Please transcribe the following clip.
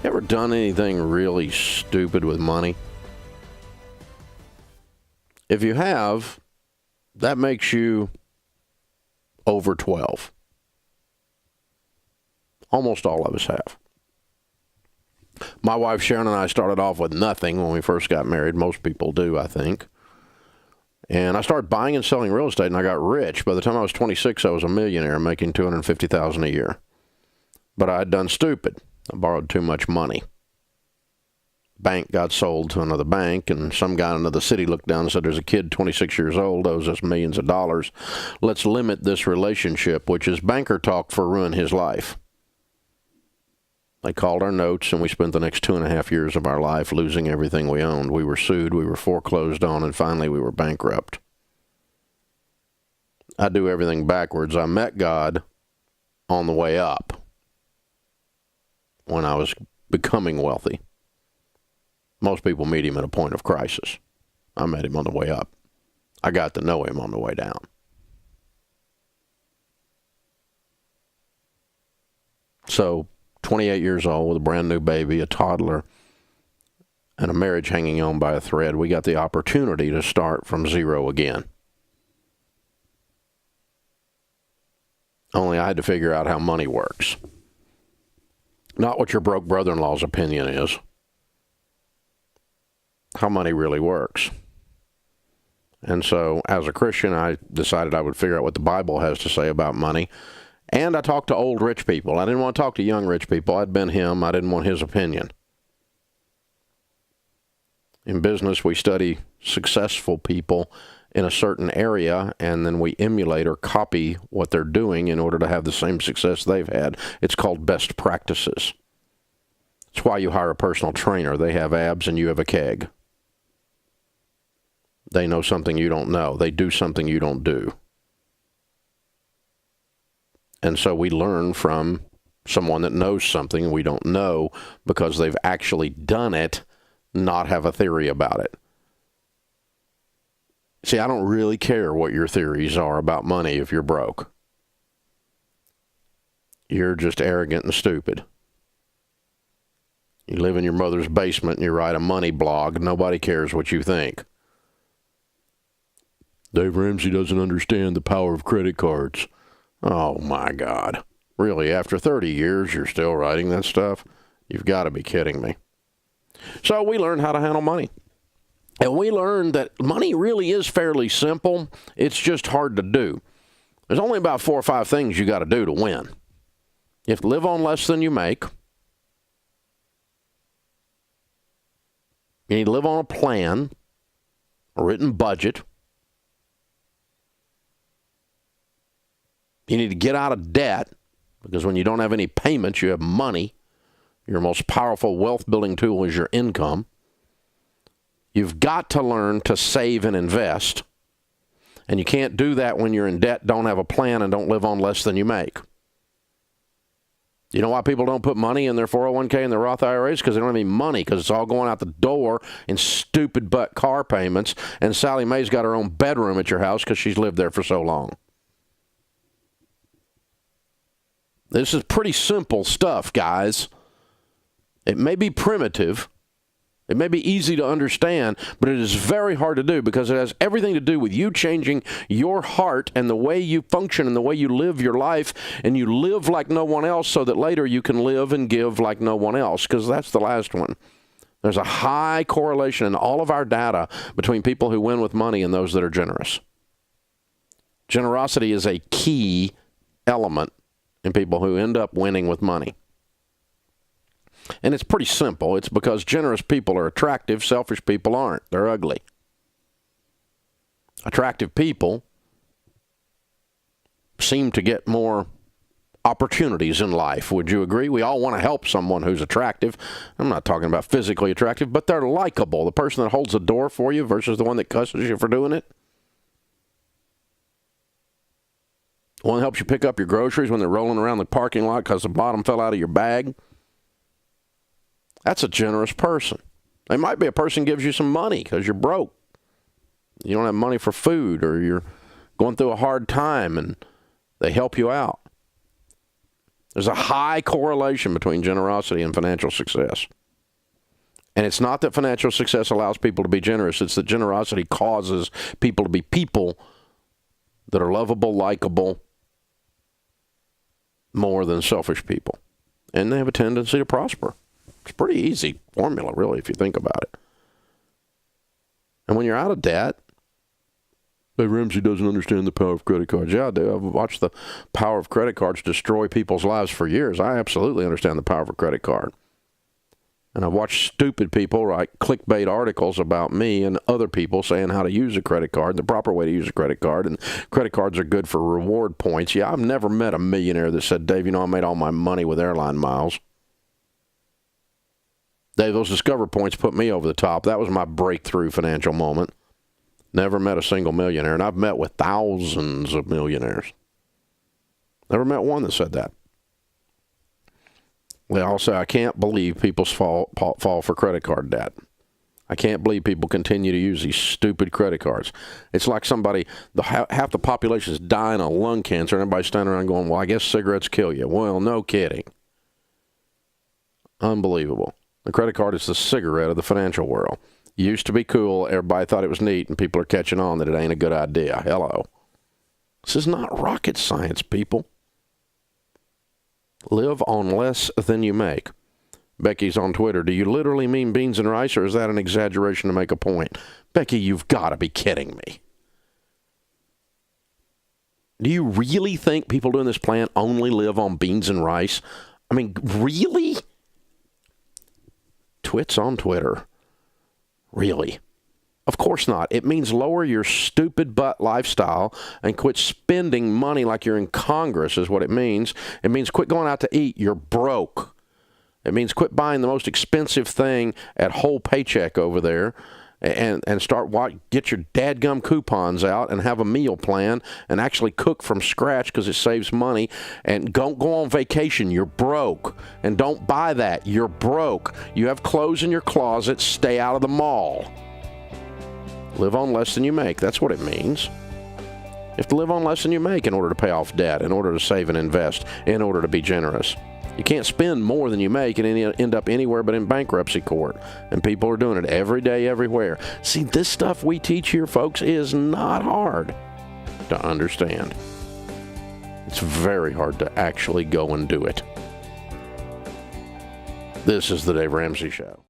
Ever done anything really stupid with money? If you have, that makes you over 12. Almost all of us have. My wife Sharon and I started off with nothing when we first got married. Most people do, I think. And I started buying and selling real estate, and I got rich. By the time I was 26, I was a millionaire, making $250,000 a year. But I had done stupid. I borrowed too much money. Bank got sold to another bank, and some guy in another city looked down and said, there's a kid 26 years old, owes us millions of dollars. Let's limit this relationship, which is banker talk for ruin his life. They called our notes, and we spent the next 2.5 years of our life losing everything we owned. We were sued, we were foreclosed on, and finally we were bankrupt. I do everything backwards. I met God on the way up when I was becoming wealthy. Most people meet him at a point of crisis. I met him on the way up. I got to know him on the way down. So, 28 years old with a brand new baby, a toddler, and a marriage hanging on by a thread, we got the opportunity to start from zero again. Only I had to figure out how money works. Not what your broke brother-in-law's opinion is. How money really works. And so, as a Christian, I decided I would figure out what the Bible has to say about money. And I talked to old rich people. I didn't want to talk to young rich people. I'd been him. I didn't want his opinion. In business, we study successful people in a certain area, and then we emulate or copy what they're doing in order to have the same success they've had. It's called best practices. It's why you hire a personal trainer. They have abs and you have a keg. They know something you don't know. They do something you don't do. And so we learn from someone that knows something we don't know because they've actually done it, not have a theory about it. See, I don't really care what your theories are about money if you're broke. You're just arrogant and stupid. You live in your mother's basement and you write a money blog. Nobody cares what you think. Dave Ramsey doesn't understand the power of credit cards. Oh, my God. Really, after 30 years, you're still writing that stuff? You've got to be kidding me. So we learned how to handle money. And we learned that money really is fairly simple. It's just hard to do. There's only about 4 or 5 things you got to do to win. You have to live on less than you make. You need to live on a plan, a written budget. You need to get out of debt, because when you don't have any payments, you have money. Your most powerful wealth-building tool is your income. You've got to learn to save and invest. And you can't do that when you're in debt, don't have a plan, and don't live on less than you make. You know why people don't put money in their 401k and their Roth IRAs? Because they don't have any money, because it's all going out the door in stupid butt car payments, and Sally Mae's got her own bedroom at your house because she's lived there for so long. This is pretty simple stuff, guys. It may be primitive. It may be easy to understand, but it is very hard to do because it has everything to do with you changing your heart and the way you function and the way you live your life, and you live like no one else so that later you can live and give like no one else, because that's the last one. There's a high correlation in all of our data between people who win with money and those that are generous. Generosity is a key element in people who end up winning with money. And it's pretty simple. It's because generous people are attractive, selfish people aren't. They're ugly. Attractive people seem to get more opportunities in life. Would you agree? We all want to help someone who's attractive. I'm not talking about physically attractive, but they're likable. The person that holds the door for you versus the one that cusses you for doing it. One that helps you pick up your groceries when they're rolling around the parking lot because the bottom fell out of your bag. That's a generous person. They might be a person who gives you some money because you're broke. You don't have money for food, or you're going through a hard time and they help you out. There's a high correlation between generosity and financial success. And it's not that financial success allows people to be generous. It's that generosity causes people to be people that are lovable, likable, more than selfish people. And they have a tendency to prosper. It's a pretty easy formula, really, if you think about it. And when you're out of debt, but Ramsey doesn't understand the power of credit cards. Yeah, I do. I've watched the power of credit cards destroy people's lives for years. I absolutely understand the power of a credit card. And I've watched stupid people write clickbait articles about me and other people saying how to use a credit card, the proper way to use a credit card, and credit cards are good for reward points. Yeah, I've never met a millionaire that said, Dave, you know, I made all my money with airline miles. Dave, those Discover points put me over the top. That was my breakthrough financial moment. Never met a single millionaire, and I've met with thousands of millionaires. Never met one that said that. They all say, I can't believe people fall for credit card debt. I can't believe people continue to use these stupid credit cards. It's like somebody, half the population is dying of lung cancer, and everybody's standing around going, well, I guess cigarettes kill you. Well, no kidding. Unbelievable. The credit card is the cigarette of the financial world. Used to be cool. Everybody thought it was neat, and people are catching on that it ain't a good idea. Hello. This is not rocket science, people. Live on less than you make. Becky's on Twitter. Do you literally mean beans and rice, or is that an exaggeration to make a point? Becky, you've got to be kidding me. Do you really think people doing this plan only live on beans and rice? I mean, really? Twits on Twitter. Really? Of course not. It means lower your stupid butt lifestyle and quit spending money like you're in Congress is what it means. It means quit going out to eat. You're broke. It means quit buying the most expensive thing at Whole Paycheck over there and get your dadgum coupons out and have a meal plan and actually cook from scratch because it saves money. And don't go on vacation. You're broke. And don't buy that. You're broke. You have clothes in your closet. Stay out of the mall. Live on less than you make. That's what it means. You have to live on less than you make in order to pay off debt, in order to save and invest, in order to be generous. You can't spend more than you make and end up anywhere but in bankruptcy court. And people are doing it every day, everywhere. See, this stuff we teach here, folks, is not hard to understand. It's very hard to actually go and do it. This is the Dave Ramsey Show.